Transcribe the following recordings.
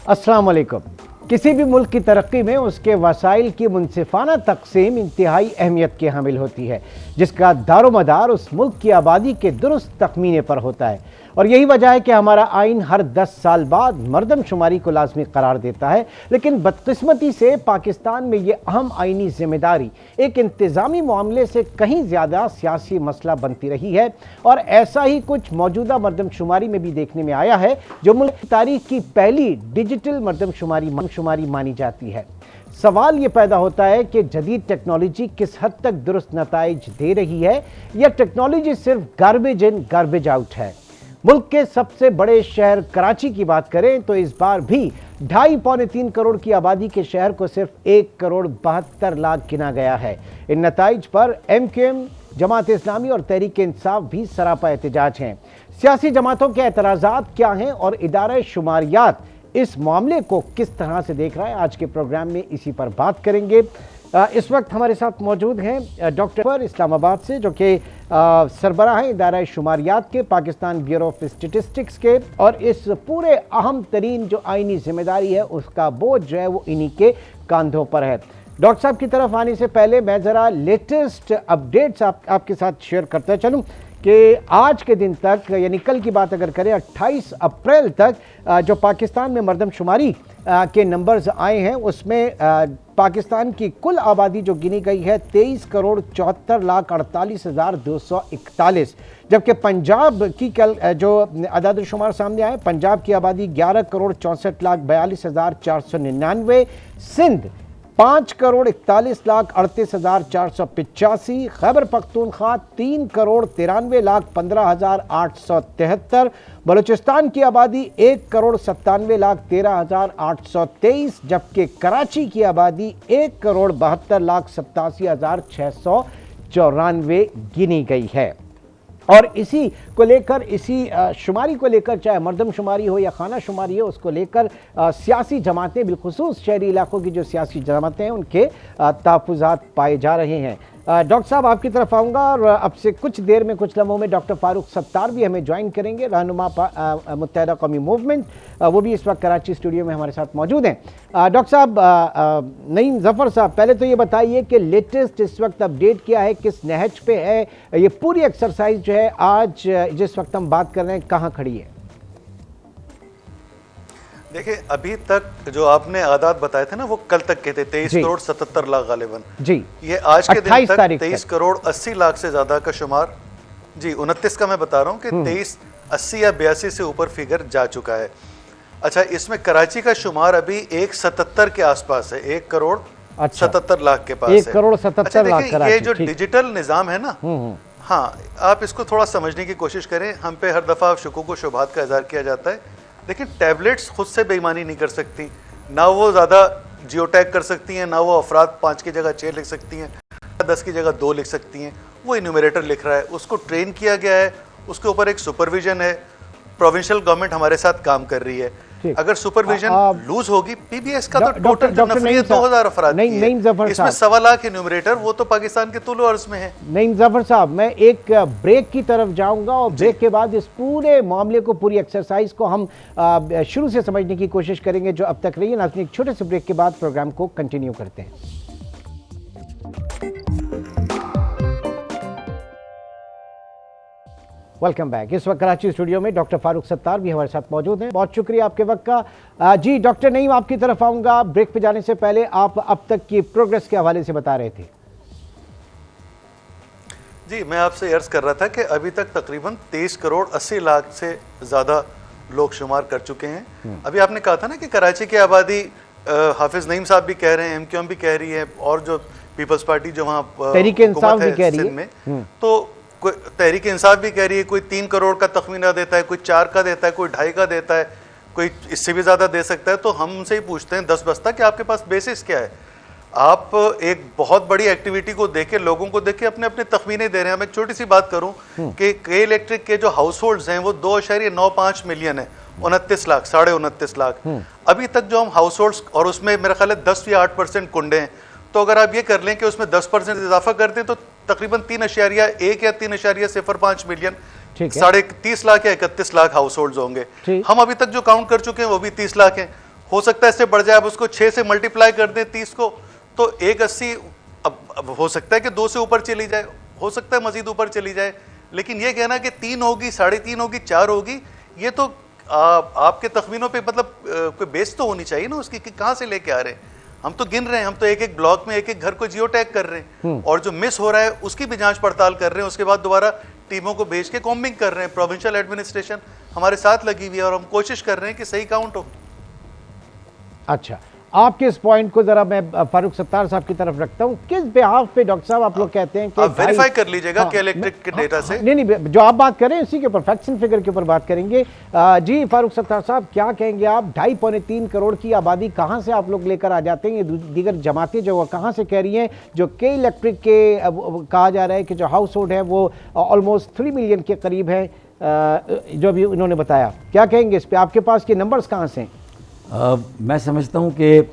अस्सलाम वालेकुम। किसी भी मुल्क की तरक्की में उसके वसाइल की मुनसिफाना तकसीम इंतहाई अहमियत की हामिल होती है, जिसका दारोमदार उस मुल्क की आबादी के दुरुस्त तखमीने पर होता है। और यही वजह है कि हमारा आइन हर 10 साल बाद मरदमशुमारी को लाजमी करार देता है। लेकिन बदकिस्मती से पाकिस्तान में ये अहम आइनी जिम्मेदारी एक इंतज़ामी मामले से कहीं ज़्यादा सियासी मसला बनती रही है। और ऐसा ही कुछ मौजूदा मरदमशुमारी में भी देखने में आया है, जो मुल्क की तारीख की पहली डिजिटल मरदमशुमारी मानी जाती है। सवाल ये पैदा होता है कि जदीद टेक्नोलॉजी किस हद तक दुरुस्त नताइज दे रही है, या टेक्नोलॉजी सिर्फ गार्बेज इन गार्बेज आउट है। मुल्क के सबसे बड़े शहर कराची की बात करें तो इस बार भी 2.5-3 करोड़ की आबादी के शहर को सिर्फ 1,72,00,000 गिना गया है। इन नताइज पर MQM, जमात इस्लामी और तहरीक इंसाफ भी सरापा एहतजाज हैं। सियासी जमातों के एतराज़ात क्या हैं और इदारा शुमारियात इस मामले को किस तरह से देख रहा है, आज के प्रोग्राम में इसी पर बात करेंगे। इस वक्त हमारे साथ मौजूद हैं डॉक्टर इस्लामाबाद से, जो कि सरबराह हैं इदारा शुमारियात के, पाकिस्तान ब्यूरो ऑफ स्टेटिस्टिक्स के, और इस पूरे अहम तरीन जो आइनी जिम्मेदारी है उसका बोझ जो है वो इन्हीं के कंधों पर है। डॉक्टर साहब की तरफ आने से पहले मैं ज़रा लेटेस्ट अपडेट्स आपके साथ शेयर करता चलूँ कि आज के दिन तक, यानी कल की बात अगर करें 28 अप्रैल तक, जो पाकिस्तान में मरदमशुमारी के नंबर्स आए हैं उसमें पाकिस्तान की कुल आबादी जो गिनी गई है 23,74,48,241, जबकि पंजाब की कल जो अदाद शुमार सामने आए, पंजाब की आबादी 11,64,42,499, सिंध 5,41,38,485, खैबर पख्तूनख्वा 3,93,15,873, बलूचिस्तान की आबादी 1,97,13,823, जबकि कराची की आबादी 1,72,87,694 गिनी गई है। और इसी को लेकर, इसी शुमारी को लेकर, चाहे मरदमशुमारी हो या खाना शुमारी हो, उसको लेकर सियासी जमातें, बिलखुसूस शहरी इलाकों की जो सियासी जमातें हैं, उनके तहफ़्फ़ुज़ात पाए जा रहे हैं। डॉक्टर साहब आपकी तरफ आऊँगा, और अब से कुछ देर में, कुछ लम्हों में डॉक्टर फ़ारूक सत्तार भी हमें ज्वाइन करेंगे, रहनुमा मुत्तहिदा कौमी मूवमेंट, वो भी इस वक्त कराची स्टूडियो में हमारे साथ मौजूद हैं। डॉक्टर साहब, नईम ज़फ़र साहब, पहले तो ये बताइए कि लेटेस्ट इस वक्त अपडेट क्या है, किस नहज पे है ये पूरी एक्सरसाइज जो है आज जिस वक्त हम बात कर रहे हैं, कहाँ खड़ी है? देखिए, अभी तक जो आपने आदाद बताए थे ना, वो कल तक के थे 23,77,00,000 गालिबन जी। ये आज के दिन तक 23,80,00,000 से ज्यादा का शुमार जी, 29 का मैं बता रहा हूँ कि 23,80 या 82 से ऊपर फिगर जा चुका है। अच्छा, इसमें कराची का शुमार अभी 1,77 के आसपास है, 1,77,00,000 के पास है। 1,77,00,000। ये जो डिजिटल निज़ाम है ना, हाँ, आप इसको थोड़ा समझने की कोशिश करें। हम पे हर दफ़ा शुकूक व शुबहात का इज़हार किया जाता है, लेकिन टैबलेट्स खुद से बेईमानी नहीं कर सकती, ना वो ज़्यादा जियो टैग कर सकती हैं, ना वो अफराद 5 की जगह 6 लिख सकती हैं, 10 की जगह 2 लिख सकती हैं। वो इन्यूमरेटर लिख रहा है, उसको ट्रेन किया गया है, उसके ऊपर एक सुपरविजन है। प्रोविंशियल गवर्नमेंट हमारे साथ काम कर रही है। अगर सुपरविजन लूज होगी, पीबीएस का तो टोटल जो नफरियत 2000 अफराद की है, इसमें 1.25 लाख इन्यूमरेटर, वो तो पाकिस्तान के तुलो अर्ज में है। नईम ज़फ़र साहब, मैं एक ब्रेक की तरफ जाऊंगा, और ब्रेक के बाद इस पूरे मामले को, पूरी एक्सरसाइज को हम शुरू से समझने की कोशिश करेंगे जो अब तक रही है। नाज़रीन, एक छोटे से ब्रेक के बाद प्रोग्राम को कंटिन्यू करते हैं। Welcome back. इस वक्त कराची स्टूडियो में डॉक्टर फ़ारूक सत्तार भी हमारे साथ मौजूद हैं। बहुत शुक्रिया आपके वक्त का। जी डॉक्टर नईम, आपकी तरफ आऊँगा। ब्रेक पे जाने से पहले आप अब तक की प्रोग्रेस के हवाले से बता रहे थे। जी, मैं आपसे अर्ज़ कर रहा था कि अभी तक तकरीबन 23,80,00,000 से ज़्यादा लोग शुमार कर चुके हैं। अभी आपने कहा था ना कि कराची की आबादी, हाफिज़ नईम साहब भी कह रहे हैं, MQM भी कह रही है, और जो पीपल्स पार्टी जो वहाँ तहरीक इंसाफ भी कह रही है, तो तहरीक इंसाफ भी कह रही है, कोई 3 करोड़ का तखमीना देता है, कोई 4 का देता है, कोई 2.5 का देता है, कोई इससे भी ज़्यादा दे सकता है। तो हम उनसे ही पूछते हैं 10 बस्ता कि आपके पास बेसिस क्या है। आप एक बहुत बड़ी एक्टिविटी को देखे, लोगों को देखे, अपने अपने तखमीने दे रहे हैं। मैं एक छोटी सी बात करूं कि के इलेक्ट्रिक के जो हाउस होल्ड्स हैं वो 2.95 मिलियन है, 29 लाख, 29.5 लाख। अभी तक जो हम हाउस होल्ड्स, और उसमें मेरा ख्याल है 10 या 8% कुंडे हैं, तो अगर आप ये कर लें कि उसमें 10% इजाफा कर दें तो तकरीबन 3.1 या 3.05 मिलियन, 30.5 लाख या 31 लाख हाउस होल्ड्स होंगे। हम अभी तक जो काउंट कर चुके हैं वो भी 30 लाख हैं। हो सकता है इससे बढ़ जाए, आप उसको 6 से मल्टीप्लाई कर दें 30 को, तो 180 अब हो सकता है कि 2 से ऊपर चली जाए, हो सकता है मजीद ऊपर चली जाए, लेकिन ये कहना कि 3 होगी, 3.5 होगी, 4 होगी, ये तो आपके तखमीनों पे मतलब कोई बेस तो होनी चाहिए ना उसकी कि कहाँ से लेके आ रहे हैं। हम तो गिन रहे हैं, हम तो एक एक ब्लॉक में एक एक घर को जियो टैग कर रहे हैं, और जो मिस हो रहा है उसकी भी जांच पड़ताल कर रहे हैं, उसके बाद दोबारा टीमों को भेज के कॉम्बिंग कर रहे हैं। प्रोविंशियल एडमिनिस्ट्रेशन हमारे साथ लगी हुई है और हम कोशिश कर रहे हैं कि सही काउंट हो। अच्छा, आपके इस पॉइंट को जरा मैं फारूक सत्तार साहब की तरफ रखता हूं। किस बिहाफ पे डॉक्टर साहब आप लोग कहते हैं कि आप वेरीफाई कर लीजिएगा कि इलेक्ट्रिक के डेटा से। नहीं नहीं, जो आप बात करें उसी के ऊपर, फैक्शन फिगर के ऊपर बात करेंगे। जी फारूक सत्तार साहब, क्या कहेंगे आप? 2.5-3 करोड़ की आबादी कहां से आप लोग लेकर आ जाते हैं? ये दीगर जमातें जो कहां से कह रही हैं, जो के इलेक्ट्रिक के कहा जा रहा है कि जो हाउस होल्ड है वो ऑलमोस्ट 3 मिलियन के करीब है, जो भी उन्होंने बताया, क्या कहेंगे इस पर? आपके पास के नंबर्स कहाँ से? मैं समझता हूँ कि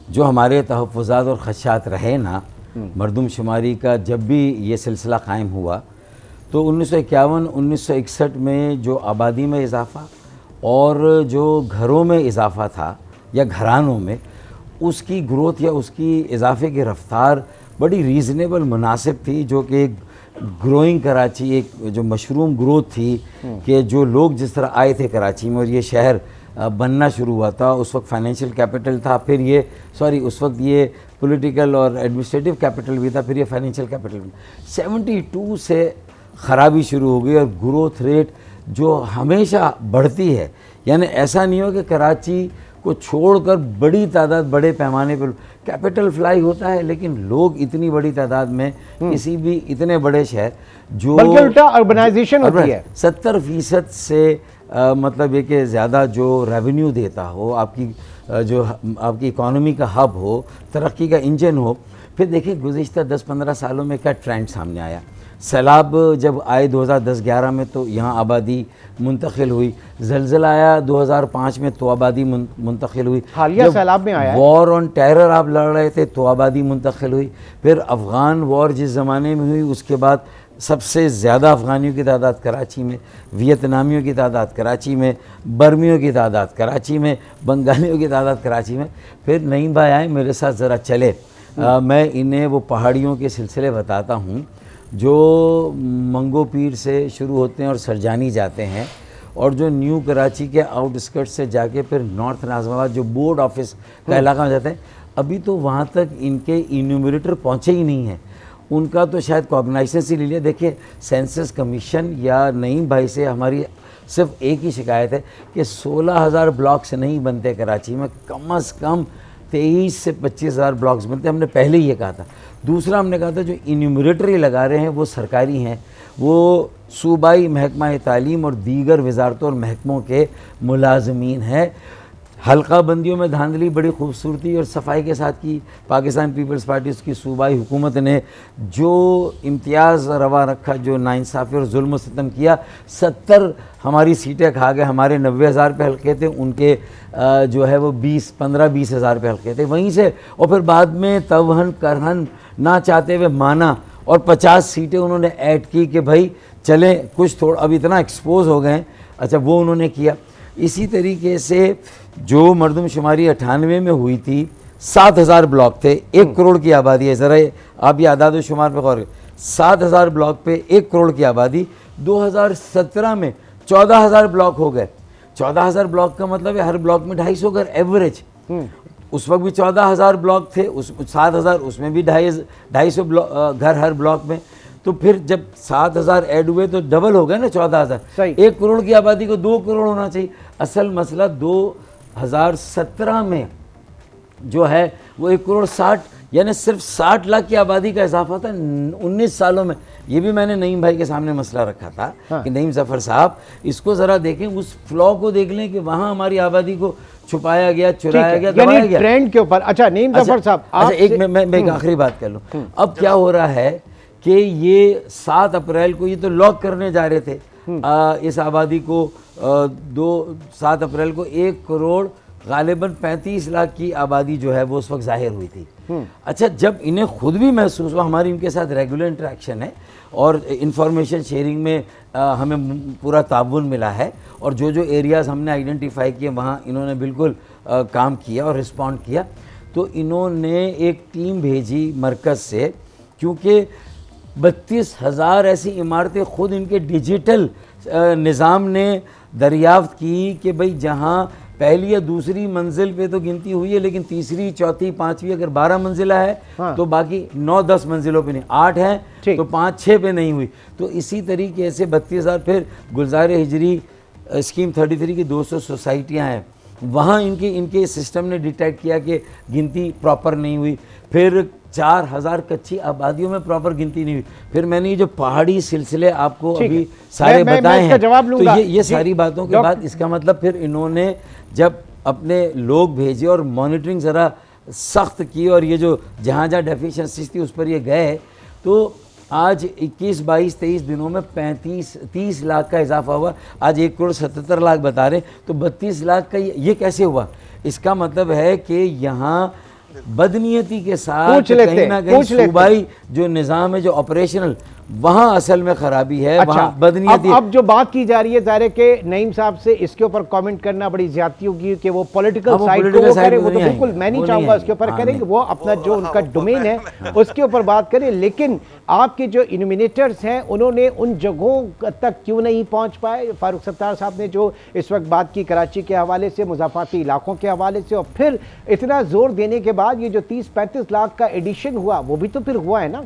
जो हमारे तहफ़्फ़ुज़ात और ख़दशात रहे ना मरदमशुमारी का, जब भी ये सिलसिला कायम हुआ तो 1951-1961 में जो आबादी में इजाफ़ा और जो घरों में इजाफ़ा था या घरानों में, उसकी ग्रोथ या उसकी इजाफ़े की रफ़्तार बड़ी रीज़नेबल मुनासिब थी, जो कि एक ग्रोइंग कराची, एक जो मशरूम ग्रोथ थी कि जो लोग जिस तरह आए थे कराची में और ये शहर बनना शुरू हुआ था। उस वक्त फाइनेंशियल कैपिटल था, फिर ये उस वक्त ये पॉलिटिकल और एडमिनिस्ट्रेटिव कैपिटल भी था, फिर ये फाइनेंशियल कैपिटल भी। 72 से ख़राबी शुरू हो गई और ग्रोथ रेट जो हमेशा बढ़ती है, यानी ऐसा नहीं हो कि कराची को छोड़कर बड़ी तादाद बड़े पैमाने पर कैपिटल फ्लाई होता है, लेकिन लोग इतनी बड़ी तादाद में किसी भी इतने बड़े शहर जो बल्कि उल्टा अर्बनाइजेशन होती है, 70% से मतलब ये कि ज़्यादा जो रेवेन्यू देता हो, आपकी जो आपकी इकॉनमी का हब हो, तरक्की का इंजन हो। फिर देखिए गुज़िश्ता 10-15 सालों में क्या ट्रेंड सामने आया। सैलाब जब आए 2010-11 में तो यहाँ आबादी मुंतकिल हुई, ज़लज़ला आया 2005 में तो आबादी मुंतकिल हुई, हालिया सैलाब में आया वॉर ऑन टेरर आप लड़ रहे थे तो आबादी मुंतकिल हुई, फिर अफ़गान वॉर जिस ज़माने में हुई उसके बाद सबसे ज़्यादा अफ़गानियों की तादाद कराची में, वियतनामियों की तादाद कराची में, बर्मियों की तादाद कराची में, बंगालियों की तादाद कराची में। फिर नईम भाई आए मेरे साथ ज़रा चले, मैं इन्हें वो पहाड़ियों के सिलसिले बताता हूँ जो मंगो पीर से शुरू होते हैं और सरजानी जाते हैं, और जो न्यू कराची के आउटस्कर्ट से जाके फिर नॉर्थ नाज़िमाबाद जो बोर्ड ऑफिस का इलाका में जाते हैं। अभी तो वहाँ तक इनके इन्यूमरेटर पहुँचे ही नहीं हैं, उनका तो शायद कॉग्नाइजेंस ही ले लिया। देखिए सेंसस कमीशन या नईम भाई से हमारी सिर्फ एक ही शिकायत है कि 16,000 ब्लॉक्स नहीं बनते कराची में, कम से कम 23 से 25,000 ब्लॉक्स बनते, हमने पहले ही ये कहा था। दूसरा हमने कहा था जो इन्यूमरेटरी लगा रहे हैं वो सरकारी हैं, वो सूबाई महकमा तालीम और दीगर वजारतों और महकमों के मुलाजमीन हैं। हल्का बंदियों में धांधली बड़ी खूबसूरती और सफाई के साथ की पाकिस्तान पीपल्स पार्टी की सूबाई हुकूमत ने जो इम्तियाज़ रवा रखा, जो नाइंसाफ़ी और जुल्म सितम किया। 70 हमारी सीटें खा गए, हमारे 90,000 पे हल्के थे, उनके जो है वो 15-20 हज़ार पे हल्के थे। वहीं से और फिर बाद में तवहन करहन ना चाहते हुए माना और 50 सीटें उन्होंने ऐड की कि भाई चलें कुछ थोड़ा, अब इतना एक्सपोज हो गए। अच्छा, वो उन्होंने किया। इसी तरीके से जो मरदमशुमारी 98 में हुई थी, 7,000 ब्लॉक थे, 1 करोड़ की आबादी है। ज़रा आप ये आदाद शुमार पर गौर करें, 7,000 ब्लॉक पे 1 करोड़ की आबादी। 2017 में 14,000 ब्लॉक हो गए। 14,000 ब्लॉक का मतलब है हर ब्लॉक में 250 घर एवरेज। उस वक्त भी 14,000 ब्लॉक थे, उस 7,000 उसमें भी 250 घर हर ब्लॉक में। तो फिर जब 7,000 ऐड हुए तो डबल हो गए ना 14,000। 1 करोड़ की आबादी को 2 करोड़ होना चाहिए। असल मसला 2017 में जो है वो 1 करोड़ 60, यानी सिर्फ 60 लाख की आबादी का इजाफा था 19 सालों में। ये भी मैंने नईम भाई के सामने मसला रखा था। हाँ। कि नईम ज़फ़र साहब इसको ज़रा देखें, उस फ्लॉ को देख लें कि वहाँ हमारी आबादी को छुपाया गया, चुराया गया, दबाया गया ट्रेंड के ऊपर। अच्छा नईम ज़फ़र साहब, अच्छा एक मैं एक आखिरी बात कर लूँ। अब क्या हो रहा है कि ये 7 अप्रैल को ये तो लॉक करने जा रहे थे इस आबादी को, 7 अप्रैल को 1 करोड़ गालिबन 35 लाख की आबादी जो है वो उस वक्त जाहिर हुई थी। अच्छा, जब इन्हें खुद भी महसूस हुआ, हमारी इनके साथ रेगुलर इंटरेक्शन है और इंफॉर्मेशन शेयरिंग में हमें पूरा ताउन मिला है, और जो जो एरियाज़ हमने आइडेंटिफाई किए वहाँ इन्होंने बिल्कुल काम किया और रिस्पॉन्ड किया। तो इन्होंने एक टीम भेजी मरकज़ से, क्योंकि 32,000 ऐसी इमारतें खुद इनके डिजिटल निज़ाम ने दरियाफ्त की कि भाई जहाँ पहली या दूसरी मंजिल पे तो गिनती हुई है, लेकिन तीसरी, चौथी, पांचवी अगर 12 मंजिला है तो बाकी 9-10 मंजिलों पे नहीं, 8 हैं तो 5-6 पे नहीं हुई। तो इसी तरीके से 32,000। फिर गुलजार हिजरी स्कीम 33 की 200 सोसाइटियाँ हैं, वहाँ इनके सिस्टम ने डिटेक्ट किया कि गिनती प्रॉपर नहीं हुई। फिर 4,000 कच्ची आबादियों में प्रॉपर गिनती नहीं हुई। फिर मैंने ये जो पहाड़ी सिलसिले आपको अभी सारे बताए हैं, तो ये सारी बातों के बाद इसका मतलब फिर इन्होंने जब अपने लोग भेजे और मॉनिटरिंग ज़रा सख्त की, और ये जो जहाँ जहाँ डेफिशिएंसीज थी उस पर ये गए, तो आज 21, 22, 23 दिनों में 30 लाख का इजाफा हुआ। आज 1,77 लाख बता रहे, तो 32 लाख का ये कैसे हुआ? इसका मतलब है कि यहाँ बदनीयती के साथ कहीं ना कहीं सूबाई जो निज़ाम है, जो ऑपरेशनल, वहाँ असल में खराबी है। अच्छा, वहाँ बदनीयती। अब जो बात की जा रही है, ज़ाहिर है कि नईम साहब से इसके ऊपर कमेंट करना बड़ी ज्यादती होगी कि वो पॉलिटिकल साइड को वो करें, वो तो बिल्कुल मैं नहीं चाहूंगा उसके ऊपर करेंगे, वो अपना जो उनका डोमेन है उसके ऊपर बात करें। लेकिन आपके जो इन्यूमिनेटर्स हैं उन्होंने उन जगहों तक क्यों नहीं पहुंच पाए? फारूक सत्तार साहब ने जो इस वक्त बात की कराची के हवाले से, मुज़ाफ़ाती इलाकों के हवाले से, और फिर इतना जोर देने के बाद ये जो 30-35 लाख का एडिशन हुआ वो भी तो फिर हुआ है ना।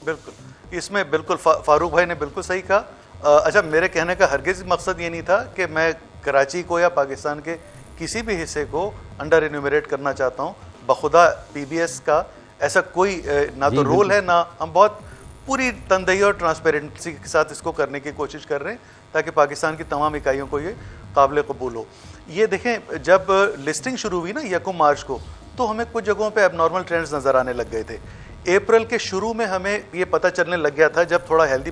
बिल्कुल, इसमें बिल्कुल फारूक भाई ने बिल्कुल सही कहा। अच्छा, मेरे कहने का हरगिज़ मकसद ये नहीं था कि मैं कराची को या पाकिस्तान के किसी भी हिस्से को अंडर इन्यूमरेट करना चाहता हूँ। बखुदा पीबीएस का ऐसा कोई ना तो रोल है, ना हम बहुत पूरी तनदेही और ट्रांसपेरेंसी के साथ इसको करने की कोशिश कर रहे हैं ताकि पाकिस्तान की तमाम इकाइयों को ये काबिल कबूल हो। ये देखें, जब लिस्टिंग शुरू हुई ना 1 मार्च को, तो हमें कुछ जगहों पे एबनॉर्मल ट्रेंड्स नज़र आने लग गए थे। अप्रैल के शुरू में हमें ये पता चलने लग गया था, जब थोड़ा हेल्दी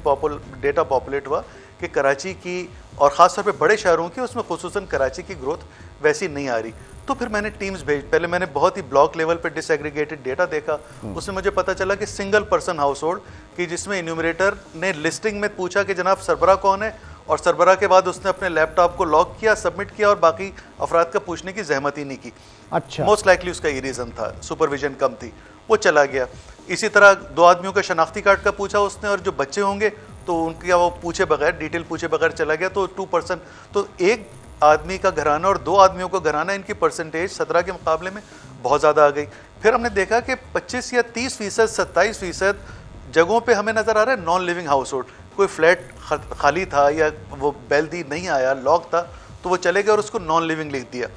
डेटा पॉपुलेट हुआ, कि कराची की और ख़ासतौर पे बड़े शहरों की, उसमें खुसूसन कराची की ग्रोथ वैसी नहीं आ रही। तो फिर मैंने टीम्स पहले मैंने बहुत ही ब्लॉक लेवल पे डिसएग्रीगेटेड डेटा देखा। उसमें मुझे पता चला कि सिंगल पर्सन हाउस होल्ड की, जिसमें इन्यूमरेटर ने लिस्टिंग में पूछा कि जनाब सरबरा कौन है, और सरबरा के बाद उसने अपने लैपटॉप को लॉक किया, सबमिट किया, और बाकी अफराद का पूछने की जहमत ही नहीं की। अच्छा, मोस्ट लाइकली उसका ये रीज़न था, सुपरविजन कम थी, वो चला गया। इसी तरह 2 आदमियों का शनाख्ती कार्ड का पूछा उसने, और जो बच्चे होंगे तो उनका वो पूछे बगैर, डिटेल पूछे बगैर चला गया, तो 2%। तो एक आदमी का घराना और 2 आदमियों का घराना, इनकी परसेंटेज 17 के मुकाबले में बहुत ज़्यादा आ गई। फिर हमने देखा कि 25 या 30%, 27% जगहों पे हमें नज़र आ रहा है नॉन लिविंग हाउस होल्ड। कोई फ्लैट खाली था या वो बैलदी नहीं आया, लॉक था, तो वो चले गए और उसको नॉन लिविंग लिख दिया,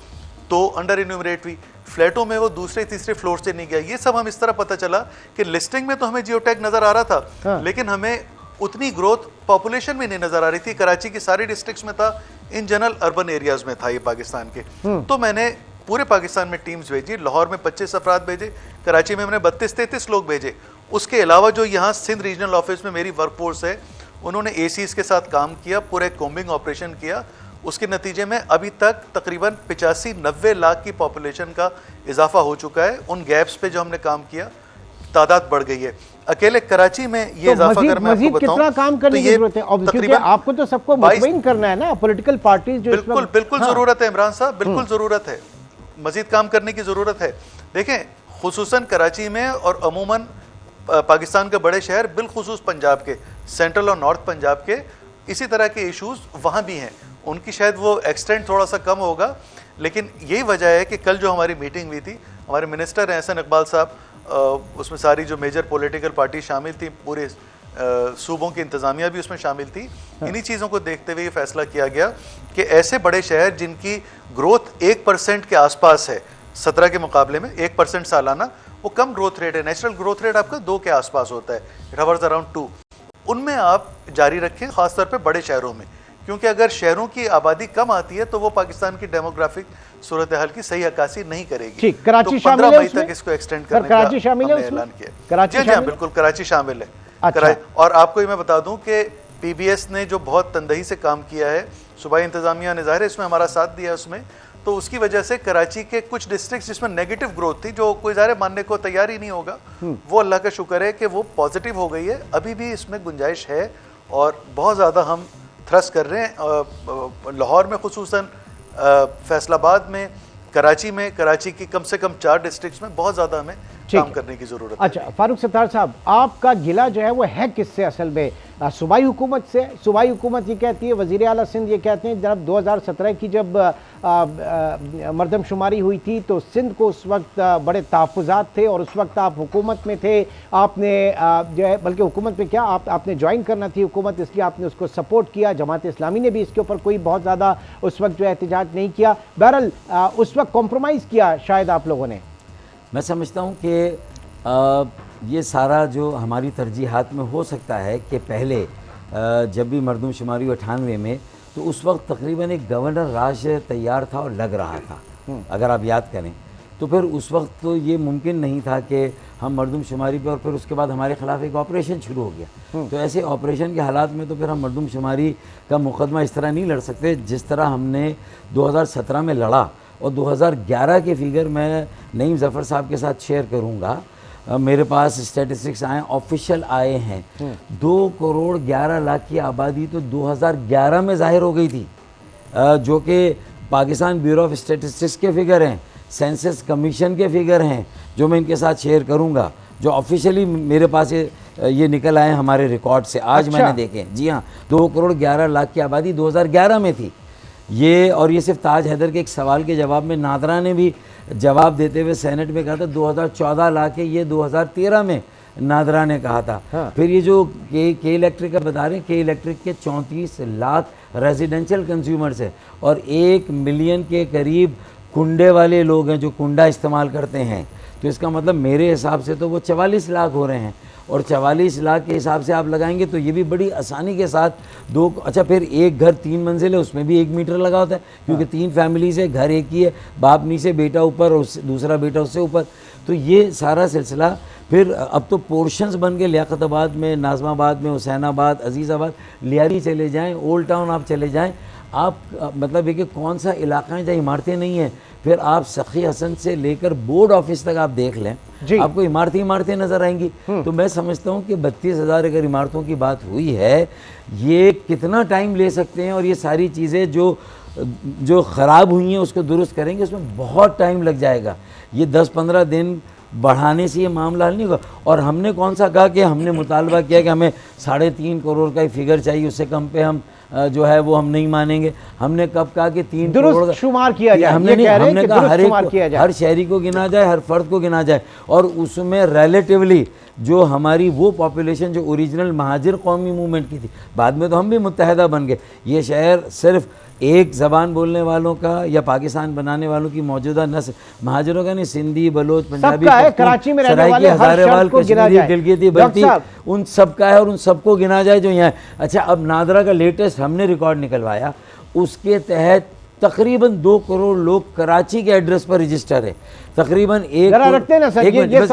तो अंडर इन्यूमरेट हुई। फ्लैटों में वो दूसरे तीसरे फ्लोर से नहीं गया। ये सब हम इस तरह पता चला कि लिस्टिंग में तो हमें जियो टैग नज़र आ रहा था, हाँ। लेकिन हमें उतनी ग्रोथ पॉपुलेशन में नहीं नज़र आ रही थी। कराची की सारी डिस्ट्रिक्ट्स में था, इन जनरल अर्बन एरियाज़ में था ये पाकिस्तान के। तो मैंने पूरे पाकिस्तान में टीम्स भेजी, लाहौर में 25 अफराद भेजे, कराची में मैंने 32-33 लोग भेजे। उसके अलावा जो यहाँ सिंध रीजनल ऑफिस में मेरी वर्कफोर्स है, उन्होंने एसीज के साथ काम किया, पूरे कोम्बिंग ऑपरेशन किया। उसके नतीजे में अभी तक तकरीबन 85-90 लाख की पॉपुलेशन का इजाफा हो चुका है। उन गैप्स पे जो हमने काम किया, तादाद बढ़ गई है। अकेले कराची में ये तो इजाफा अगर मैं आपको बताऊं, कितना काम करने की जरूरत है? क्योंकि आपको तो सबको मुतमईन करना है ना, पॉलिटिकल पार्टीज जो बिल्कुल जरूरत है इमरान साहब, बिल्कुल जरूरत है, मजीद काम करने की जरूरत है। देखें, खुसूसन कराची में और अमूमन पाकिस्तान के बड़े शहर, बिलखुसूस पंजाब के, सेंट्रल और नॉर्थ पंजाब के, इसी तरह के इशूज़ वहाँ भी हैं। उनकी शायद वो एक्सटेंड थोड़ा सा कम होगा, लेकिन यही वजह है कि कल जो हमारी मीटिंग हुई थी, हमारे मिनिस्टर हैं एहसन इकबाल साहब, उसमें सारी जो मेजर पॉलिटिकल पार्टी शामिल थी, पूरे सूबों की इंतज़ामिया भी उसमें शामिल थी। इन्हीं चीज़ों को देखते हुए ये फैसला किया गया कि ऐसे बड़े शहर जिनकी ग्रोथ 1% के आसपास है 17 के मुकाबले में, 1% सालाना, वो कम ग्रोथ रेट है। नेचुरल ग्रोथ रेट आपका 2 के आसपास होता है, इट हवर्स अराउंड 2। उनमें आप जारी रखें, ख़ासतौर पर बड़े शहरों में, क्योंकि अगर शहरों की आबादी कम आती है तो वो पाकिस्तान की डेमोग्राफिक सूरत हाल की सही अक्कासी नहीं करेगी। ठीक, कराची तो शामिल 15 है मई तक इसको एक्सटेंड करने का कराची शामिल है हमने उसमें? ऐलान किया। कराची जी हाँ, बिल्कुल कराची शामिल है। अच्छा। और आपको ये मैं बता दूं कि पीबीएस ने जो बहुत तंदही से काम किया है सूबाई इंतज़ामिया ने ज़ाहिर है इसमें हमारा साथ दिया उसमें, तो उसकी वजह से कराची के कुछ डिस्ट्रिक्ट जिसमें नेगेटिव ग्रोथ थी, जो कोई ज़ाहिर मानने को तैयार ही नहीं होगा, वो अल्लाह का शुक्र है कि वो पॉजिटिव हो गई है। अभी भी इसमें गुंजाइश है और बहुत ज़्यादा हम थ्रस्ट कर रहे हैं। लाहौर में खुसूसन, फैसलाबाद में, कराची की कम से कम 4 डिस्ट्रिक्ट्स में बहुत ज़्यादा हमें काम करने की ज़रूरत है। अच्छा फारूक सत्तार साहब, आपका गिला जो है वो है किससे असल में? सूबाई हुकूमत से? सूबाई हुकूमत ये कहती है, वज़ीर आला सिंध ये कहते हैं जब 2017 की जब मरदमशुमारी हुई थी तो सिंध को उस वक्त बड़े तहफ़्फ़ुज़ात थे और उस वक्त आप हुकूमत में थे, आपने जो है, बल्कि हुकूमत में क्या, आपने ज्वाइन करना थी हुकूमत, इसलिए आपने उसको सपोर्ट किया। जमात इस्लामी ने भी इसके ऊपर कोई बहुत ज़्यादा उस वक्त जो है एहतजाज नहीं किया। बहरहाल उस वक्त कॉम्प्रोमाइज़ किया शायद आप लोगों ने। मैं समझता हूँ कि ये सारा जो हमारी तरजीहात में हो सकता है कि पहले जब भी मरदमशुमारी 98 में, तो उस वक्त तकरीबन एक गवर्नर राज तैयार था और लग रहा था, अगर आप याद करें। तो फिर उस वक्त तो ये मुमकिन नहीं था कि हम मरदमशुमारी पे, और फिर उसके बाद हमारे ख़िलाफ़ एक ऑपरेशन शुरू हो गया। तो ऐसे ऑपरेशन के हालात में तो फिर हम मरदमशुमारी का मुकदमा इस तरह नहीं लड़ सकते जिस तरह हमने 2017 में लड़ा। और 2011 के फिगर मैं नईम ज़फ़र साहब के साथ शेयर करूँगा। मेरे पास स्टैटिस्टिक्स आए, ऑफिशियल आए हैं। 2 करोड़ 11 लाख की आबादी तो 2011 में ज़ाहिर हो गई थी, जो कि पाकिस्तान ब्यूरो ऑफ स्टैटिस्टिक्स के फिगर हैं, सेंसस कमीशन के फिगर हैं, जो मैं इनके साथ शेयर करूँगा, जो ऑफिशियली मेरे पास ये निकल आए हमारे रिकॉर्ड से। आज मैंने देखे, जी हाँ, 2 करोड़ 11 लाख की आबादी 2011 में थी ये। और ये सिर्फ ताज हैदर के एक सवाल के जवाब में नादरा ने भी जवाब देते हुए सेनेट में कहा था 2014 लाख है, ये 2013 में नादरा ने कहा था। हाँ। फिर ये जो के इलेक्ट्रिक का बता रहे हैं, के इलेक्ट्रिक के 34 लाख रेजिडेंशियल कंज्यूमर्स है और 1 मिलियन के करीब कुंडे वाले लोग हैं जो कुंडा इस्तेमाल करते हैं। तो इसका मतलब मेरे हिसाब से तो वो 44 लाख हो रहे हैं, और 44 लाख के हिसाब से आप लगाएंगे तो ये भी बड़ी आसानी के साथ अच्छा फिर एक घर 3 मंजिल है, उसमें भी 1 मीटर लगा होता है, क्योंकि 3 फैमिलीज है, घर एक ही है, बाप नीचे बेटा ऊपर और दूसरा बेटा उससे ऊपर। तो ये सारा सिलसिला फिर अब तो पोर्शंस बन के लियाकताबाद में, नाज़माबाद में, हुसैनाबाद, अजीज़ाबाद, लियारी चले जाएँ, ओल्ड टाउन आप चले जाएँ, आप मतलब है कि कौन सा इलाका है जहाँ इमारतें नहीं हैं। फिर आप सखी हसन से लेकर बोर्ड ऑफिस तक आप देख लें, आपको इमारतें नज़र आएंगी। तो मैं समझता हूँ कि 32,000 अगर इमारतों की बात हुई है, ये कितना टाइम ले सकते हैं, और ये सारी चीज़ें जो ख़राब हुई हैं उसको दुरुस्त करेंगे, उसमें बहुत टाइम लग जाएगा। ये 10-15 दिन बढ़ाने से ये मामला हल नहीं होगा। और हमने कौन सा कहा कि हमने मुतालबा किया कि हमें 3.5 करोड़ का ही फिगर चाहिए, उससे कम पे हम जो है वो हम नहीं मानेंगे। हमने कब कहा कि 3 करोड़ शुमार किया जाए? हमने कहा हर शहरी को गिना जाए, हर फर्द को गिना जाए, और उसमें रिलेटिवली जो हमारी वो पॉपुलेशन जो ओरिजिनल महाजिर कौमी मूवमेंट की थी, बाद में तो हम भी मुत्तहदा बन गए। ये शहर सिर्फ एक ज़बान बोलने वालों का या पाकिस्तान बनाने वालों की मौजूदा नस्ल, महाजिरों का नहीं, सिंधी, बलोच, पंजाबी, कराची में रहने वाले हज़ारेवाल, कश्मीरी, गिलगिती, बल्ती, उन सब का है, और उन सबको गिना जाए जो यहाँ है। अच्छा, अब नादरा का लेटेस्ट हमने रिकॉर्ड निकलवाया, उसके तहत तकरीबन 2 करोड़ लोग कराची के एड्रेस पर रजिस्टर है। तकरीबन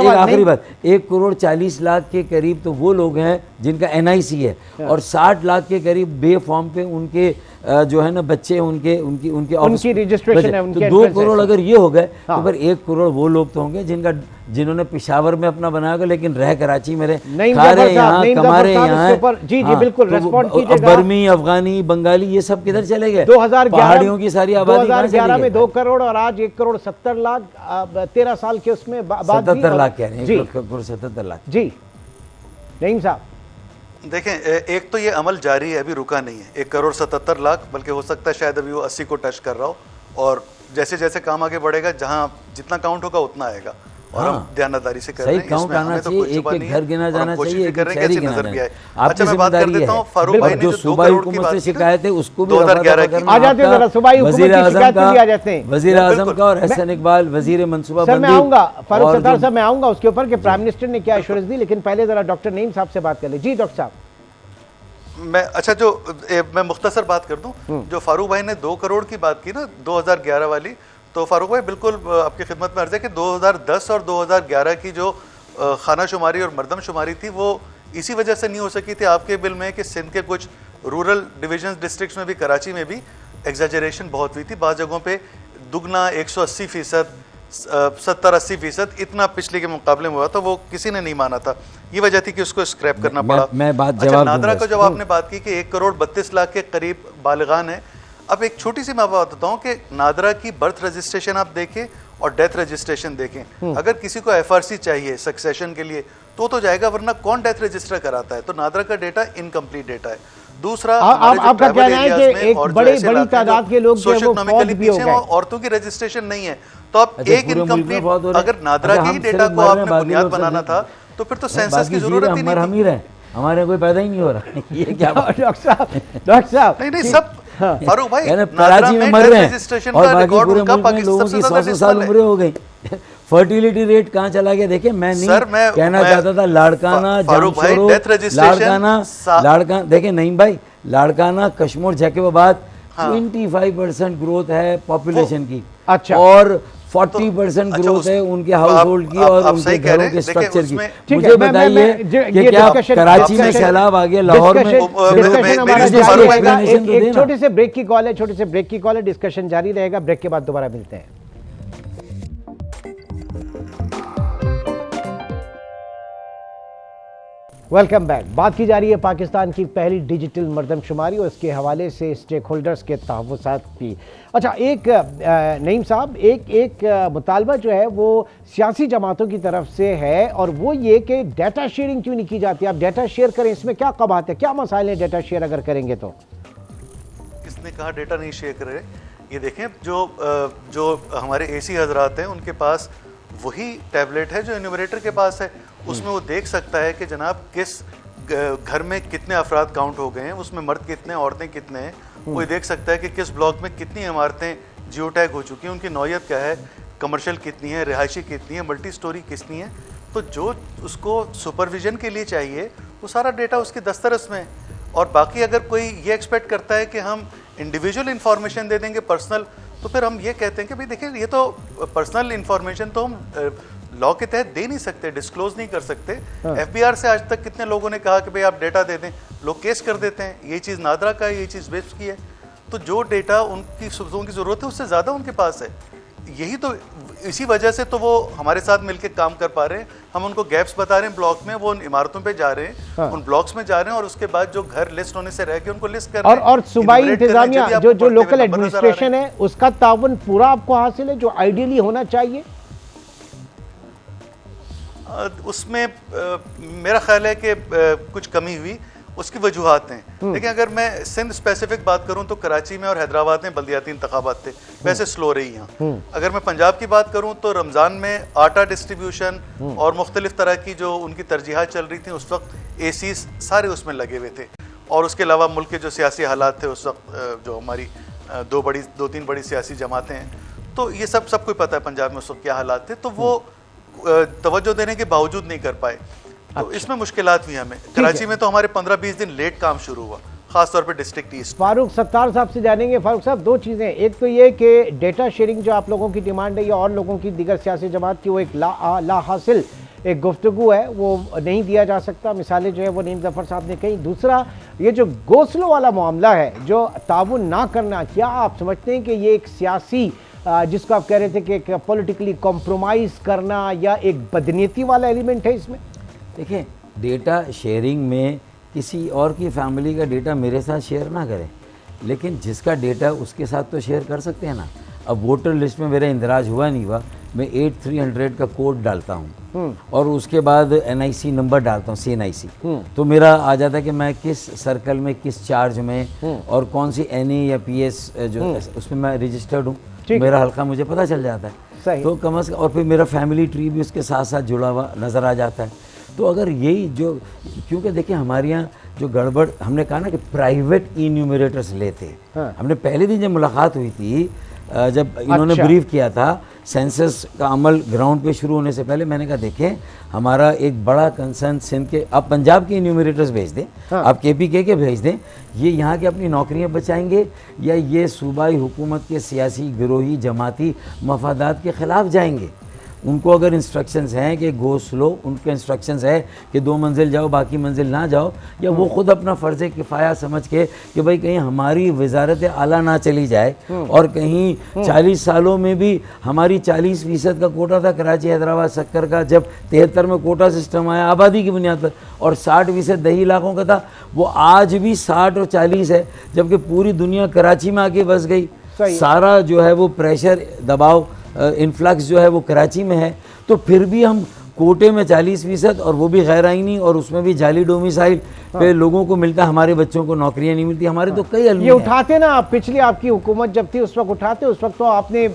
आखिरी बात, 1 करोड़ 40 लाख के करीब तो वो लोग हैं जिनका NIC है, और 60 लाख के करीब बे फॉर्म पे उनके जो है ना बच्चे, उनकी रजिस्ट्रेशन है। तो 2 करोड़ अगर ये हो गए तो फिर 1 करोड़ वो लोग तो होंगे जिन्होंने पेशावर में अपना बनाया होगा लेकिन रह कराची में रहे, खा रहे यहाँ, कमा रहे यहाँ। जी बिल्कुल, रिस्पॉन्ड कीजिएगा। बर्मी, अफगानी, बंगाली, ये सब किधर चले गए? 2011 पहाड़ियों की सारी आबादी 2011 में 2 करोड़ और आज 1 करोड़ 70 लाख, 13 साल के उसमें 77 लाख कह रहे हैं, 77 लाख। जी नईम साहब देखें, एक तो ये अमल जारी है, अभी रुका नहीं है। 1 करोड़ 77 लाख, बल्कि हो सकता है शायद अभी वो 80 को टच कर रहा हो, और जैसे जैसे काम आगे बढ़ेगा, जहाँ जितना काउंट होगा उतना आएगा, और हम ध्यानदारी से कर रहे हैं। काउंट आना चाहिए, एक घर गिना जाना चाहिए, एक शहरी गिना जाना। अच्छा, मैं बात कर देता हूँ फारूक भाई ने जो सूबाई हुकूमत से शिकायत है उसको भी 2011 की आ जाते हैं, जरा सूबाई हुकूमत की शिकायत भी आ जाते हैं। वजीर आजम का और एहसन इकबाल वजीर मनसूबाबंदी। सर मैं आऊंगा, फारूक सत्तार साहब मैं आऊंगा उसके ऊपर कि प्राइम मिनिस्टर ने क्या एश्योरेंस दी, लेकिन पहले जरा डॉक्टर नईम साहब से बात कर ले। जी डॉक्टर साहब। अच्छा, मैं मुख्तसर बात कर दूं, जो फारूक भाई ने 2 करोड़ की बात की ना 2011 वाली, तो फारूक भाई बिल्कुल आपकी खिदमत में अर्ज़ है कि 2010 और 2011 की जो खाना शुमारी और मरदम शुमारी थी वो इसी वजह से नहीं हो सकी थी आपके बिल में कि सिंध के कुछ रूरल डिवीजन डिस्ट्रिक्ट्स में भी, कराची में भी एग्जैजरेशन बहुत हुई थी। बाज़ जगहों पे दुगना 180%, 70-80% इतना पिछले के मुकाबले में हुआ था, वो किसी ने नहीं माना था। ये वजह थी कि उसको स्क्रैप करना पड़ा। मैं बात अच्छा, जवाब नादरा दूंगा को जब आपने बात की कि 1 करोड़ 32 लाख के करीब बालिगान है, अब एक छोटी सी मैं बात बताता हूँ कि नादरा की बर्थ रजिस्ट्रेशन आप देखें और डेथ रजिस्ट्रेशन देखें। अगर किसी को एफआरसी चाहिए सक्सेशन के लिए तो जाएगा, वरना कौन डेथ रजिस्टर कराता है? तो नादरा का डेटा इनकम्प्लीट डेटा है। दूसरा, आपका कहना है कि एक बड़ी तादाद के लोग जो है वो फौत भी हो गए, औरतों की रजिस्ट्रेशन नहीं है, तो आप एक इनकम्प्लीट, अगर नादरा के ही डेटा को आपने बुनियाद बनाना था तो फिर तो सेंसस की जरूरत ही नहीं थी। हमारे कोई पैदा ही नहीं हो रहा। ये क्या डॉक्टर साहब नहीं सब फारूक भाई, कराची में मर रहे हैं और बाकी पूरे मुल्क में लोगों की 100 साल उम्रें हो गई। फर्टिलिटी रेट कहाँ चला गया देखे। मैं नहीं कहना चाहता था लाड़काना, लाड़काना देखे नहीं भाई, लाड़काना, कश्मीर जैकबाबाद 25% ग्रोथ है पॉपुलेशन की। अच्छा, और 40% ग्रोथ है उनके हाउस होल्ड की और उनके घरों के स्ट्रक्चर की। मुझे बताइए कि क्या कराची में सैलाब आ गया, लाहौर में? एक छोटे से ब्रेक की कॉल है, छोटे से ब्रेक की कॉल है, डिस्कशन जारी रहेगा। ब्रेक के बाद दोबारा मिलते हैं। Welcome back. बात की जा रही है पाकिस्तान की पहली डिजिटल मरदमशुमारी और इसके हवाले से स्टेक होल्डर्स के तहफ़्फ़ुज़ात की। अच्छा, एक नईम साहब, एक मुतालबा जो है वो सियासी जमातों की तरफ से है और वो ये कि डाटा शेयरिंग क्यों नहीं की जाती? आप डाटा शेयर करें, इसमें क्या कबात है, क्या मसाइल है डाटा शेयर अगर करेंगे तो? किसने कहा डाटा नहीं शेयर करे? ये देखें, जो हमारे एसी हजरात हैं उनके पास वही टैबलेट है जो एन्यूमरेटर के पास है। उसमें वो देख सकता है कि जनाब किस घर में कितने अफराद काउंट हो गए हैं, उसमें मर्द कितने हैं, औरतें कितने हैं। वो देख सकता है कि किस ब्लॉक में कितनी इमारतें जियो टैग हो चुकी हैं, उनकी नौयत क्या है, कमर्शियल कितनी है, रिहायशी कितनी है, मल्टी स्टोरी कितनी है। तो जो उसको सुपरविजन के लिए चाहिए वो सारा डेटा उसकी दस्तरस में है। और बाकी अगर कोई ये एक्सपेक्ट करता है कि हम इंडिविजुअल इंफॉर्मेशन दे देंगे पर्सनल, तो फिर हम ये कहते हैं कि भाई देखिए, ये तो पर्सनल इंफॉर्मेशन तो हम लॉ के तहत दे नहीं सकते, डिस्क्लोज नहीं कर सकते। एफबीआर से आज तक कितने लोगों ने कहा कि भाई आप डेटा दे दें, लोग केस कर देते हैं। ये चीज़ नादरा का है, ये चीज़ वेस्ट की है। तो जो डेटा उनकी ज़रूरत है उससे ज़्यादा उनके पास है। यही तो, इसी वजह से तो वो हमारे साथ मिलकर काम कर पा रहे हैं। हम उनको गैप्स बता रहे हैं ब्लॉक में, वो उन इमारतों पे जा रहे हैं, उन ब्लॉक्स में जा रहे हैं और उसके बाद जो घर लिस्ट होने से रह गए उनको लिस्ट कर रहे हैं। और सूबाई इंतजामिया जो लोकल एडमिनिस्ट्रेशन है उसका ताउन पूरा आपको हासिल है जो आइडियली होना चाहिए? उसमें मेरा ख्याल है कि कुछ कमी हुई, उसकी वजूहात हैं। देखिए, अगर मैं सिंध स्पेसिफिक बात करूं तो कराची में और हैदराबाद में बल्दियाती इंतखाबात थे, वैसे स्लो रही यहाँ। अगर मैं पंजाब की बात करूं तो रमज़ान में आटा डिस्ट्रीब्यूशन और मुख्तलिफ तरह की जो उनकी तरजीहात चल रही थी उस वक्त एसी सारे उसमें लगे हुए थे। और उसके अलावा मुल्क के जो सियासी हालात थे उस वक्त, जो हमारी दो तीन बड़ी सियासी जमातें हैं, तो ये सबको पता है पंजाब में उस वक्त क्या हालात थे। तो वो तवज्जो देने के बावजूद नहीं कर पाए। तो इसमें मुश्किलात हुई हमें। कराची में तो हमारे 15-20 दिन लेट काम शुरू हुआ, खास तौर पे डिस्ट्रिक्ट ईस्ट। फारूक सत्तार साहब से जानेंगे। फारूक साहब, दो चीज़ें, एक तो ये कि डेटा शेयरिंग जो आप लोगों की डिमांड है या और लोगों की दीगर सियासी जमात की, वो एक ला हासिल एक गुफ्तगू है, वो नहीं दिया जा सकता। मिसालें जो है वो नईम ज़फ़र साहब ने कही। दूसरा, ये जो घोंसलों वाला मामला है, जो ताउन ना करना, क्या आप समझते हैं कि ये एक सियासी, जिसको आप कह रहे थे कि पॉलिटिकली कॉम्प्रोमाइज़ करना, या एक बदनीयती वाला एलिमेंट है इसमें? देखिए, डेटा शेयरिंग में किसी और की फैमिली का डेटा मेरे साथ शेयर ना करें, लेकिन जिसका डेटा उसके साथ तो शेयर कर सकते हैं ना। अब वोटर लिस्ट में मेरा इंदराज हुआ नहीं हुआ, मैं 8300 का कोड डालता हूँ और उसके बाद NIC नंबर डालता हूँ, CNIC, तो मेरा आ जाता है कि मैं किस सर्कल में, किस चार्ज में और कौन सी NA या PS जो उसमें मैं रजिस्टर्ड हूँ, मेरा हल्का मुझे पता चल जाता है। तो कम अज़ कम, और फिर मेरा फैमिली ट्री भी उसके साथ साथ जुड़ा हुआ नज़र आ जाता है। तो अगर यही जो, क्योंकि देखिए हमारे यहाँ जो गड़बड़, हमने कहा ना कि प्राइवेट इन्यूमरेटर्स लेते, हमने पहले दिन जब मुलाकात हुई थी, जब इन्होंने ब्रीफ किया था सेंसस का अमल ग्राउंड पे शुरू होने से पहले, मैंने कहा देखें हमारा एक बड़ा कंसर्न सिंध के, आप पंजाब के इन्यूमरेटर्स भेज दें, आप KPK के भेज दें, ये यहाँ की अपनी नौकरियाँ बचाएंगे या ये सूबाई हुकूमत के सियासी गिरोही जमाती मफादात के ख़िलाफ़ जाएंगे। उनको अगर इंस्ट्रक्शंस हैं कि गो स्लो, उनके इंस्ट्रक्शंस है कि 2 मंजिल जाओ बाकी मंजिल ना जाओ, या वो खुद अपना फ़र्ज़ किफ़ाया समझ के कि भाई कहीं हमारी वजारत आला ना चली जाए और कहीं 40 सालों में भी हमारी 40% का कोटा था कराची हैदराबाद शक्कर का, जब 73 में कोटा सिस्टम आया आबादी की बुनियाद पर, और 60% दही इलाकों का था, वो आज भी 60 और 40 है, जबकि पूरी दुनिया कराची में आके बस गई। सारा जो है वो प्रेशर, दबाव, इन्फ्लक्स जो है वो कराची में है। तो फिर भी हम कोटे में 40% और वो भी गैर आइनी, और उसमें भी जाली डोमिसाइल पे लोगों को मिलता, हमारे बच्चों को नौकरियां नहीं मिलती। हमारे तो कई ये उठाते ना आप, पिछली आपकी हुकूमत जब थी उस वक्त उठाते, उस वक्त तो आपने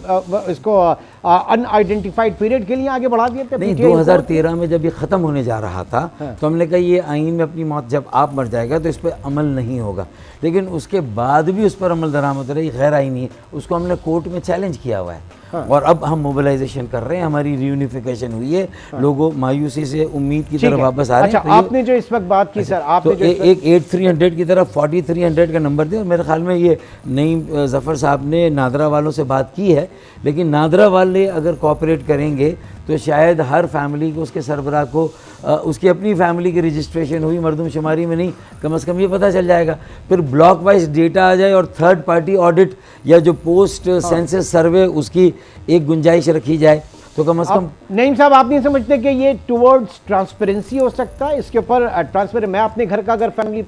इसको अनआइडेंटिफाइड पीरियड के लिए आगे बढ़ा दिए थे। नहीं, 2013 में जब ये ख़त्म होने जा रहा था तो हमने कहा ये आइन में अपनी मौत जब आप मर जाएगा तो इस पर अमल नहीं होगा, लेकिन उसके बाद भी उस पर अमल दरामद रही, गैर आइनी है, उसको हमने कोर्ट में चैलेंज किया हुआ है। और अब हम मोबिलाइजेशन कर रहे हैं, हमारी रीयूनिफिकेशन हुई है, लोगों मायूसी से उम्मीद की तरफ वापस आ रहे हैं। अच्छा, आपने जो इस वक्त बात की सर, आपने तो एक 8300 की तरफ 4300 का नंबर दिया, और मेरे ख्याल में ये नईम ज़फ़र साहब ने नादरा वालों से बात की है, लेकिन नादरा वाले अगर कोऑपरेट करेंगे तो शायद हर फैमिली को, उसके सरबराह को उसकी अपनी फैमिली की रजिस्ट्रेशन हुई, मरदमशुमारी में नहीं, कम से कम ये पता चल जाएगा। फिर ब्लॉक वाइज डेटा आ जाए और थर्ड पार्टी ऑडिट या जो पोस्ट सेंसस सर्वे उसकी एक गुंजाइश रखी जाए, तो कम से कम। नईम साहब, आप नहीं समझते कि ये टुवर्ड्स ट्रांसपेरेंसी हो सकता है? इसके ऊपर ट्रांसपेरेंट, मैं अपने घर का अगर फैमिली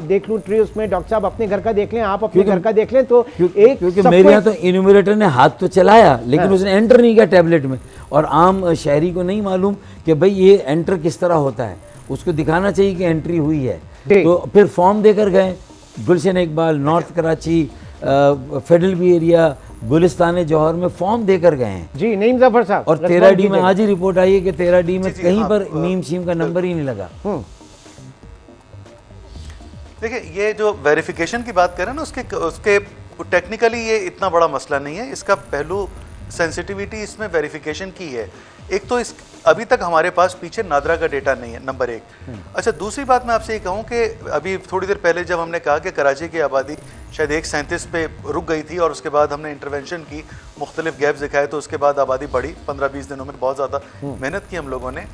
देख लूँ ट्री, उसमें डॉक्टर साहब अपने घर का देख लें, आप अपने घर का देख लें, तो एक, क्योंकि मेरे यहाँ तो इन्यूमरेटर ने हाथ तो चलाया लेकिन उसने एंटर नहीं किया टैबलेट में, और आम शहरी को नहीं मालूम कि भाई ये एंटर किस तरह होता है, उसको दिखाना चाहिए कि एंट्री हुई है। तो फिर फॉर्म देकर गए, Gulshan Iqbal, North Karachi, Federal B Area, Gulistan Jauhar में फॉर्म देकर गए हैं जी नईम ज़फ़र साहब। और 13D में आज ही रिपोर्ट आई है कि 13D में कहीं पर मीम शीम का नंबर ही नहीं लगा। देखिए, ये जो वेरिफिकेशन की बात करें ना, उसके टेक्निकली ये इतना बड़ा मसला नहीं है। इसका पहलू सेंसिटिविटी इसमें वेरिफिकेशन की है। एक तो इस अभी तक हमारे पास पीछे नादरा का डेटा नहीं है, नंबर 1। अच्छा, दूसरी बात मैं आपसे ये कहूँ कि अभी थोड़ी देर पहले जब हमने कहा कि कराची की आबादी शायद 137 पे रुक गई थी और उसके बाद हमने इंटरवेंशन की, मुख्तलिफ गैप दिखाए, तो उसके बाद आबादी बढ़ी 15-20 दिनों में, बहुत ज़्यादा मेहनत की हम लोगों ने।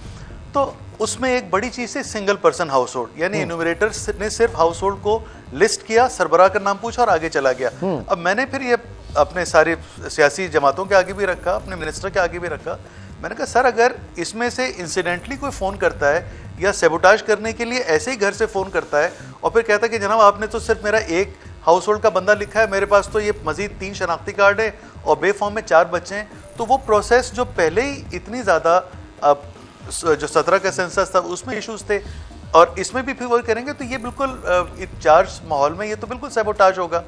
तो उसमें एक बड़ी चीज़ है सिंगल पर्सन हाउस होल्ड, यानी इन्यूमरेटर ने सिर्फ हाउस होल्ड को लिस्ट किया, सरबराह का नाम पूछा और आगे चला गया। अब मैंने फिर ये अपने सारे सियासी जमातों के आगे भी रखा, अपने मिनिस्टर के आगे भी रखा। मैंने कहा सर, अगर इसमें से इंसिडेंटली कोई फ़ोन करता है या सेबोटाज करने के लिए ऐसे ही घर से फ़ोन करता है और फिर कहता है कि जनाब आपने तो सिर्फ मेरा एक हाउस होल्ड का बंदा लिखा है, मेरे पास तो ये मज़ीद 3 शनाख्ती कार्ड है और बे फॉर्म में 4 बच्चे हैं, तो वो प्रोसेस जो पहले ही इतनी ज़्यादा, जो 17 का सेंसस था उसमें इश्यूज़ थे और इसमें भी फिर वो करेंगे, तो ये बिल्कुल चार्ज माहौल में ये तो बिल्कुल सेबोटाज होगा।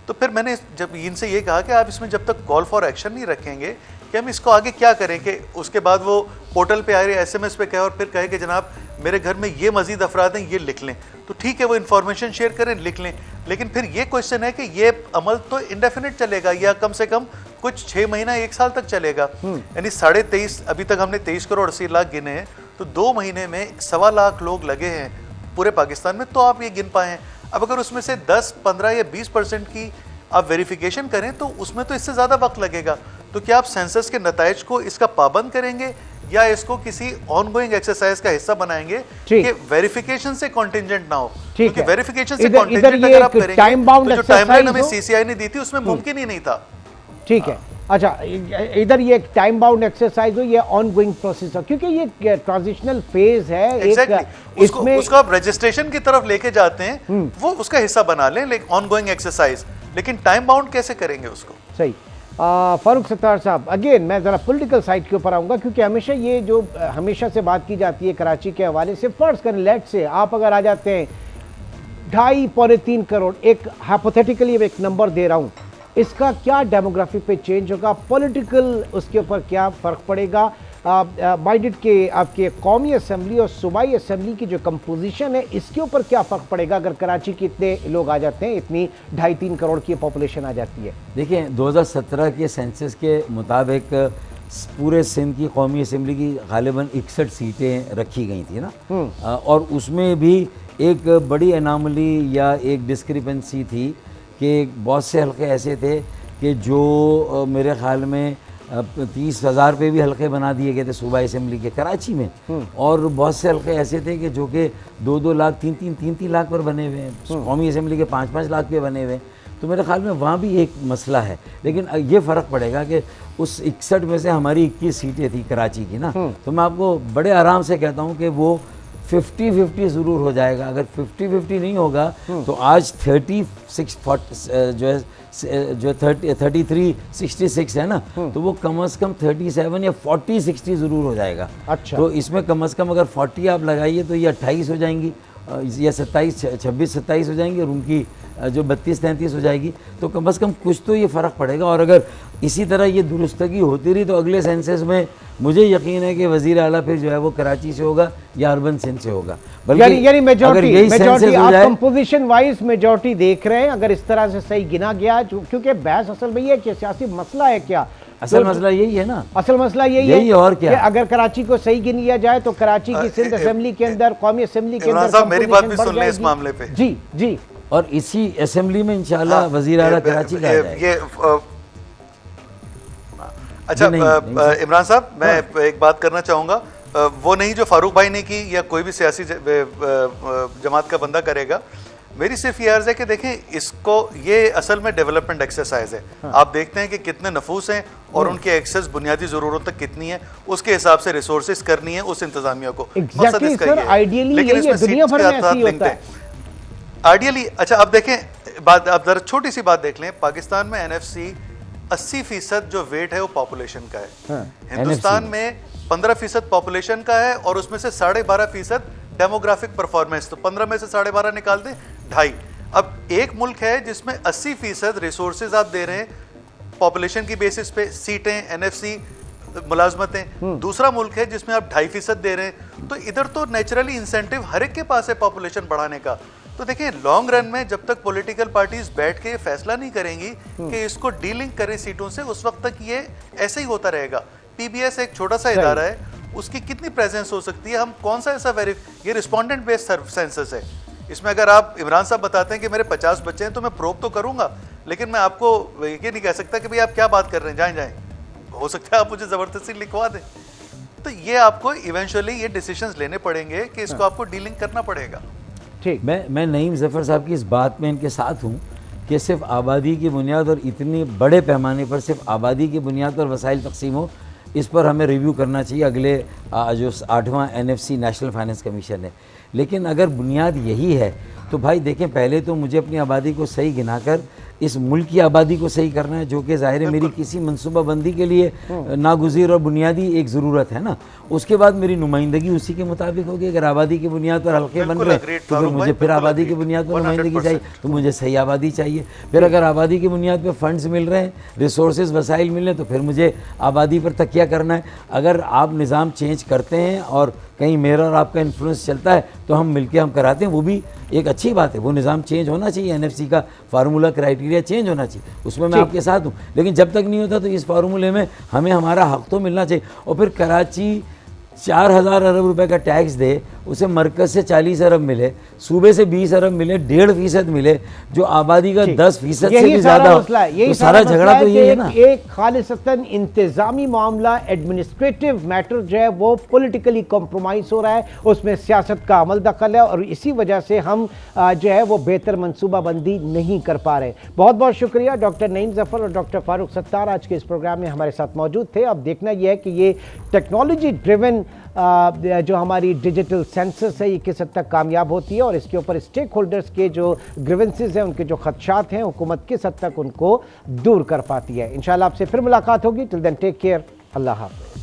तो फिर मैंने जब इनसे ये कहा कि आप इसमें जब तक कॉल फॉर एक्शन नहीं रखेंगे कि हम इसको आगे क्या करें, कि उसके बाद वो पोर्टल पे आए, SMS पे कहे और फिर कहे कि जनाब मेरे घर में ये मजीद अफराद हैं, ये लिख लें, तो ठीक है वो इन्फॉर्मेशन शेयर करें, लिख लें, लेकिन फिर ये क्वेश्चन है कि ये अमल तो इंडेफिनिट चलेगा या कम से कम कुछ 6 महीना 1 साल तक चलेगा। यानी 23.5, अभी तक हमने 23 करोड़ 80 लाख गिने हैं, तो 2 महीने में 1.25 लाख लोग लगे हैं पूरे पाकिस्तान में, तो आप ये गिन पाए हैं। अब अगर उसमें से 10, 15 या 20% की आप वेरिफिकेशन करें तो उसमें तो इससे ज़्यादा वक्त लगेगा। तो क्या आप सेंसस के नताइज को इसका पाबंद करेंगे या इसको किसी ऑनगोइंग एक्सरसाइज का हिस्सा बनाएंगे कि वेरिफिकेशन से कॉन्टिंजेंट ना हो? क्योंकि वेरिफिकेशन से कॉन्टिंजेंट अगर आप करेंगे तो जो टाइमलाइन हमें CCI ने दी थी उसमें मुमकिन ही नहीं था। ठीक है, अच्छा, इधर ये एक टाइम बाउंड एक्सरसाइज हो, ये ऑनगोइंग प्रोसेस हो, क्योंकि ये ट्रांजिशनल फेज है। इसमें उसको आप रजिस्ट्रेशन की तरफ लेके जाते हैं, वो उसका हिस्सा बना लें, लेकिन ऑनगोइंग एक्सरसाइज, लेकिन टाइम बाउंड कैसे करेंगे उसको? सही। फारूक सत्तार साहब, अगेन मैं ज़रा पॉलिटिकल साइड के ऊपर आऊँगा, क्योंकि हमेशा ये जो हमेशा से बात की जाती है कराची के हवाले से, फ़र्ज़ करें लेट से आप अगर आ जाते हैं 2.5-3 करोड़, एक हाइपोथेटिकली एक नंबर दे रहा हूँ, इसका क्या डेमोग्राफी पे चेंज होगा, पॉलिटिकल उसके ऊपर क्या फ़र्क पड़ेगा? बाइडेड के आपके कौमी असम्बली और सूबाई असम्बली की जो कंपोजिशन है, इसके ऊपर क्या फ़र्क पड़ेगा अगर कराची के इतने लोग आ जाते हैं, इतनी 2.5-3 करोड़ की पॉपुलेशन आ जाती है? देखिए, 2017 के सेंसस के मुताबिक पूरे सिंध की कौमी असम्बली की गालिबन 61 सीटें रखी गई थी ना, और उसमें भी एक बड़ी अनामली या एक डिस्क्रिपेंसी थी कि बहुत से हल्के ऐसे थे कि जो मेरे ख़्याल में 30,000 पे भी हल्के बना दिए गए थे सूबा असम्बली के कराची में, और बहुत से हल्के ऐसे थे कि जो कि 2-2 लाख 3-3 लाख पर बने हुए हैं, कौमी असम्बली के 5-5 लाख पे बने हुए हैं। तो मेरे ख्याल में वहाँ भी एक मसला है, लेकिन ये फ़र्क पड़ेगा कि उस 61 में से हमारी 21 सीटें थी कराची की ना, तो मैं आपको बड़े आराम से कहता हूँ कि वो 50-50 ज़रूर हो जाएगा। अगर 50-50 नहीं होगा तो आज 33-66 है ना, तो वो कम से कम 37 या 40-60 ज़रूर हो जाएगा। अच्छा। तो इसमें कम से कम अगर 40 आप लगाइए तो ये 28 हो जाएंगी, या 26-27 हो जाएंगी, और उनकी जो 32-33 हो जाएगी। तो कम से कम कुछ तो ये फ़र्क पड़ेगा। और अगर इसी तरह ये दुरुस्तगी होती रही तो अगले सेंसस में मुझे यकीन है कि वज़ीर आला फिर जो है वो कराची से होगा या अर्बन सिंध से होगा। यानी मेजॉरिटी आप जाए, कंपोजिशन वाइज मेजॉरिटी देख रहे हैं अगर इस तरह से सही गिना गया, क्योंकि बहस असल में ये कि सियासी मसला है क्या, असल मसला यही है ना, असल मसला यही है और क्या, कि अगर कराची को सही गिन लिया जाए तो कराची की सिंध असेंबली के अंदर, कौमी असेंबली के अंदर मेरी बात भी सुन लें इस मामले पे। जी जी। और इसी असेंबली में इंशाल्लाह वज़ीर आला कराची का अच्छा इमरान साहब, मैं एक बात करना चाहूँगा, वो नहीं जो फारूक भाई ने की या कोई भी सियासी जमात का बंदा करेगा। मेरी सिर्फ ये अर्ज है कि देखें इसको, ये असल में डेवलपमेंट एक्सरसाइज है। आप देखते हैं कि कितने नफूस हैं और उनके एक्सेस बुनियादी ज़रूरत तक कितनी है, उसके हिसाब से रिसोर्सेज करनी है उस इंतजामिया को। Exactly, सर, आइडियली यही है, दुनिया भर में ऐसे ही होता है आइडियली। अच्छा अब देखें बात, अब जरा छोटी सी बात देख लें, पाकिस्तान में एनएफसी 80% जो वेट है वो पॉपुलेशन का है। हिंदुस्तान में 15% पॉपुलेशन का है और उसमें से 12.5% डेमोग्राफिक परफॉर्मेंस। तो 15 में से 12.5 निकाल दें, 2.5। अब एक मुल्क है जिसमें 80% रिसोर्सेज आप दे रहे हैं पॉपुलेशन की बेसिस पे, सीटें, एनएफसी, मुलाजमतें। दूसरा मुल्क है जिसमें आप 2.5% दे रहे हैं। तो इधर तो नेचुरली इंसेंटिव हर एक के पास है पॉपुलेशन बढ़ाने का। तो देखिए लॉन्ग रन में जब तक पॉलिटिकल पार्टीज बैठ के फैसला नहीं करेंगी कि इसको डीलिंक करें सीटों से, उस वक्त तक ये ऐसे ही होता रहेगा। पीबीएस एक छोटा सा इदारा है, उसकी कितनी प्रेजेंस हो सकती है, हम कौन सा ऐसा ये रिस्पोंडेंट बेस्ड सेंसस है। इसमें अगर आप इमरान साहब बताते हैं कि मेरे 50 बच्चे हैं तो मैं प्रोब तो करूंगा, लेकिन मैं आपको ये नहीं कह सकता कि भाई आप क्या बात कर रहे हैं, जाएं जाएं। हो सकता है आप मुझे ज़बरदस्ती लिखवा दें। तो ये आपको इवेंचुअली ये डिसीजंस लेने पड़ेंगे कि इसको आपको डीलिंग करना पड़ेगा। ठीक, मैं नईम ज़फ़र साहब की इस बात में इनके साथ हूँ कि सिर्फ आबादी की बुनियाद और इतनी बड़े पैमाने पर सिर्फ आबादी की बुनियाद पर वसाइल तकसीम हो, इस पर हमें रिव्यू करना चाहिए। अगले जो 8वां एनएफसी नेशनल फाइनेंस कमीशन है। लेकिन अगर बुनियाद यही है तो भाई देखें, पहले तो मुझे अपनी आबादी को सही गिनाकर इस मुल्क की आबादी को सही करना है, जो कि ज़ाहिर है मेरी किसी मनसूबाबंदी के लिए नागुज़ीर और बुनियादी एक ज़रूरत है ना। उसके बाद मेरी नुमाइंदगी उसी के मुताबिक होगी। अगर आबादी की बुनियाद पर हल्के बन रहे तो फिर मुझे फिर आबादी की बुनियाद पर नुमाइंदगी चाहिए, तो मुझे सही आबादी चाहिए। फिर अगर आबादी की बुनियाद पर फंड्स मिल रहे हैं, रिसोर्सेज वसाइल मिल रहे हैं, तो फिर मुझे आबादी पर तकिया करना है। अगर आप निज़ाम चेंज करते हैं और कहीं मेरा और आपका इन्फ्लुएंस चलता है तो हम मिलके हम कराते हैं, वो भी एक अच्छी बात है। वो निज़ाम चेंज होना चाहिए, एनएफसी का फार्मूला क्राइटेरिया चेंज होना चाहिए, उसमें मैं आपके साथ हूँ। लेकिन जब तक नहीं होता तो इस फार्मूले में हमें हमारा हक़ तो मिलना चाहिए। और फिर कराची 4,000 अरब रुपए का टैक्स दे, उसे मरकज़ से 40 अरब मिले, सूबे से 20 अरब मिले, 1.5% मिले, जो आबादी का 10% से भी ज़्यादा हो, तो सारा झगड़ा तो ये है ना। एक खालिसतन इंतज़ामी मामला, एडमिनिस्ट्रेटिव मैटर जो है वो पॉलिटिकली कॉम्प्रोमाइज़ हो रहा है, उसमें सियासत का अमल दखल है और इसी वजह से हम जो है वो बेहतर मनसूबाबंदी नहीं कर पा रहे। बहुत बहुत शुक्रिया डॉक्टर नईम ज़फ़र और डॉक्टर फ़ारूक सत्तार आज के इस प्रोग्राम में हमारे साथ मौजूद थे। अब देखना यह है कि ये टेक्नोलॉजी ड्रिवन जो हमारी डिजिटल सेंसस है ये किस हद तक कामयाब होती है और इसके ऊपर स्टेक होल्डर्स के जो ग्रीवेंसेस हैं, उनके जो खदशात हैं, हुकूमत किस हद तक उनको दूर कर पाती है। इंशाल्लाह आपसे फिर मुलाकात होगी। टिल देन टेक केयर, अल्लाह हाफ़िज़।